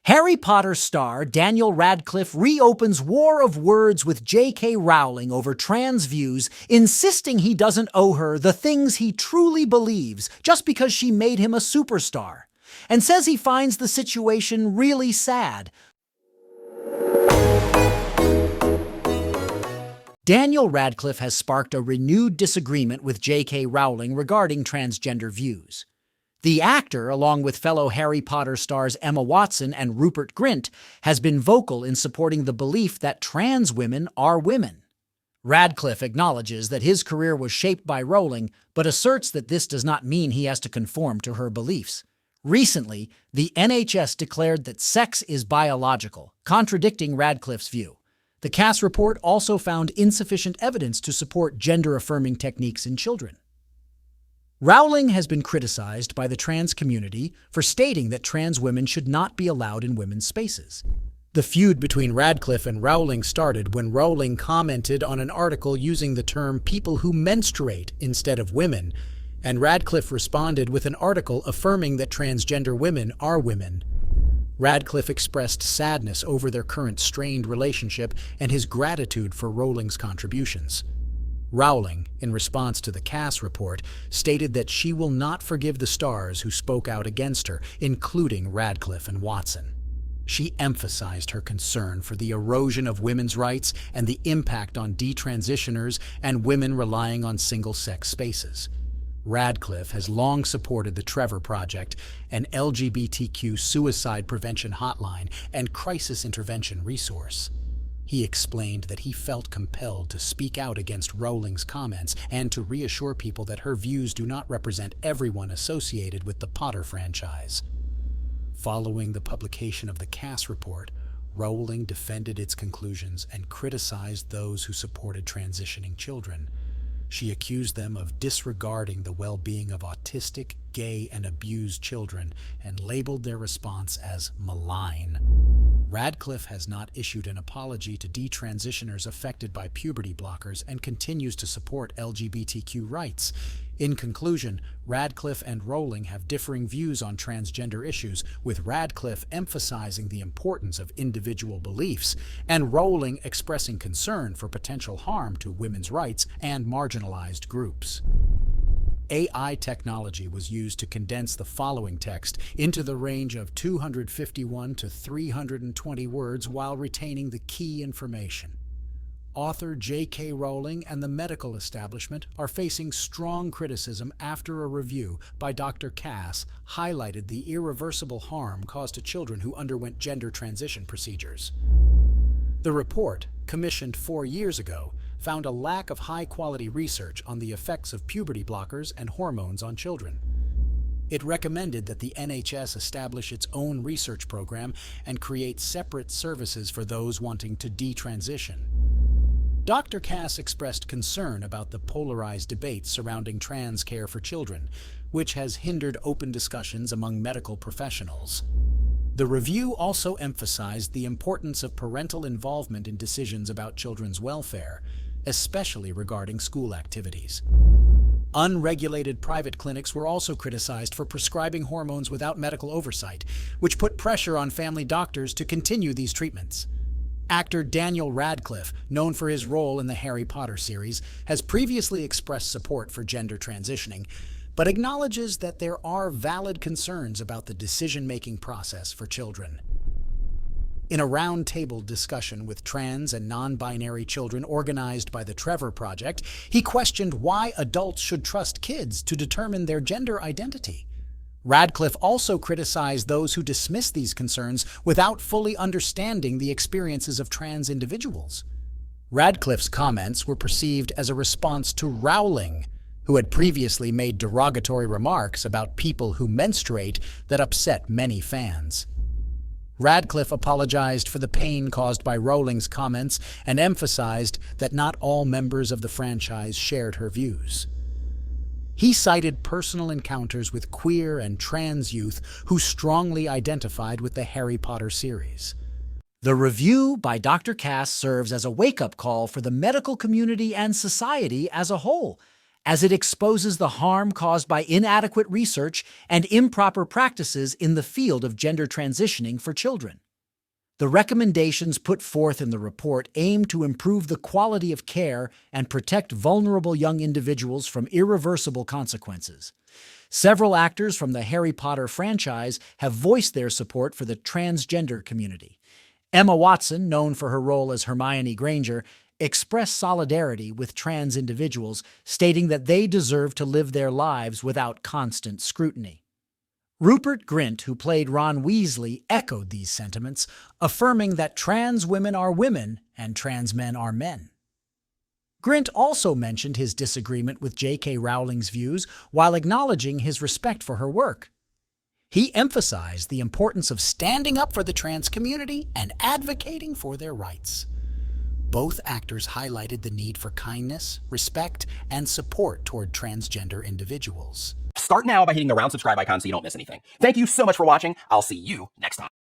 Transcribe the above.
Harry Potter star Daniel Radcliffe reopens war of words with JK Rowling over trans views, insisting he doesn't owe her the things he truly believes just because she made him a superstar, and says he finds the situation really sad. Daniel Radcliffe has sparked a renewed disagreement with JK Rowling regarding transgender views. The actor, along with fellow Harry Potter stars Emma Watson and Rupert Grint, has been vocal in supporting the belief that trans women are women. Radcliffe acknowledges that his career was shaped by Rowling, but asserts that this does not mean he has to conform to her beliefs. Recently, the NHS declared that sex is biological, contradicting Radcliffe's view. The Cass report also found insufficient evidence to support gender-affirming techniques in children. Rowling has been criticized by the trans community for stating that trans women should not be allowed in women's spaces. The feud between Radcliffe and Rowling started when Rowling commented on an article using the term people who menstruate instead of women, and Radcliffe responded with an article affirming that transgender women are women. Radcliffe expressed sadness over their current strained relationship and his gratitude for Rowling's contributions. Rowling, in response to the Cass report, stated that she will not forgive the stars who spoke out against her, including Radcliffe and Watson. She emphasized her concern for the erosion of women's rights and the impact on detransitioners and women relying on single-sex spaces. Radcliffe has long supported the Trevor Project, an LGBTQ suicide prevention hotline and crisis intervention resource. He explained that he felt compelled to speak out against Rowling's comments and to reassure people that her views do not represent everyone associated with the Potter franchise. Following the publication of the Cass report, Rowling defended its conclusions and criticized those who supported transitioning children. She accused them of disregarding the well-being of autistic, gay, and abused children and labeled their response as malign. Radcliffe has not issued an apology to detransitioners affected by puberty blockers and continues to support LGBTQ rights. In conclusion, Radcliffe and Rowling have differing views on transgender issues, with Radcliffe emphasizing the importance of individual beliefs and Rowling expressing concern for potential harm to women's rights and marginalized groups. AI technology was used to condense the following text into the range of 251 to 320 words while retaining the key information. Author JK Rowling and the medical establishment are facing strong criticism after a review by Dr. Cass highlighted the irreversible harm caused to children who underwent gender transition procedures. The report, commissioned 4 years ago, found a lack of high-quality research on the effects of puberty blockers and hormones on children. It recommended that the NHS establish its own research program and create separate services for those wanting to detransition. Dr. Cass expressed concern about the polarized debate surrounding trans care for children, which has hindered open discussions among medical professionals. The review also emphasized the importance of parental involvement in decisions about children's welfare, especially regarding school activities. Unregulated private clinics were also criticized for prescribing hormones without medical oversight, which put pressure on family doctors to continue these treatments. Actor Daniel Radcliffe, known for his role in the Harry Potter series, has previously expressed support for gender transitioning, but acknowledges that there are valid concerns about the decision-making process for children. In a roundtable discussion with trans and non-binary children organized by the Trevor Project, he questioned why adults should trust kids to determine their gender identity. Radcliffe also criticized those who dismiss these concerns without fully understanding the experiences of trans individuals. Radcliffe's comments were perceived as a response to Rowling, who had previously made derogatory remarks about people who menstruate that upset many fans. Radcliffe apologized for the pain caused by Rowling's comments and emphasized that not all members of the franchise shared her views. He cited personal encounters with queer and trans youth who strongly identified with the Harry Potter series. The review by Dr. Cass serves as a wake-up call for the medical community and society as a whole, as it exposes the harm caused by inadequate research and improper practices in the field of gender transitioning for children. The recommendations put forth in the report aim to improve the quality of care and protect vulnerable young individuals from irreversible consequences. Several actors from the Harry Potter franchise have voiced their support for the transgender community. Emma Watson, known for her role as Hermione Granger, expressed solidarity with trans individuals, stating that they deserve to live their lives without constant scrutiny. Rupert Grint, who played Ron Weasley, echoed these sentiments, affirming that trans women are women and trans men are men. Grint also mentioned his disagreement with JK Rowling's views while acknowledging his respect for her work. He emphasized the importance of standing up for the trans community and advocating for their rights. Both actors highlighted the need for kindness, respect, and support toward transgender individuals. Start now by hitting the round subscribe icon so you don't miss anything. Thank you so much for watching. I'll see you next time.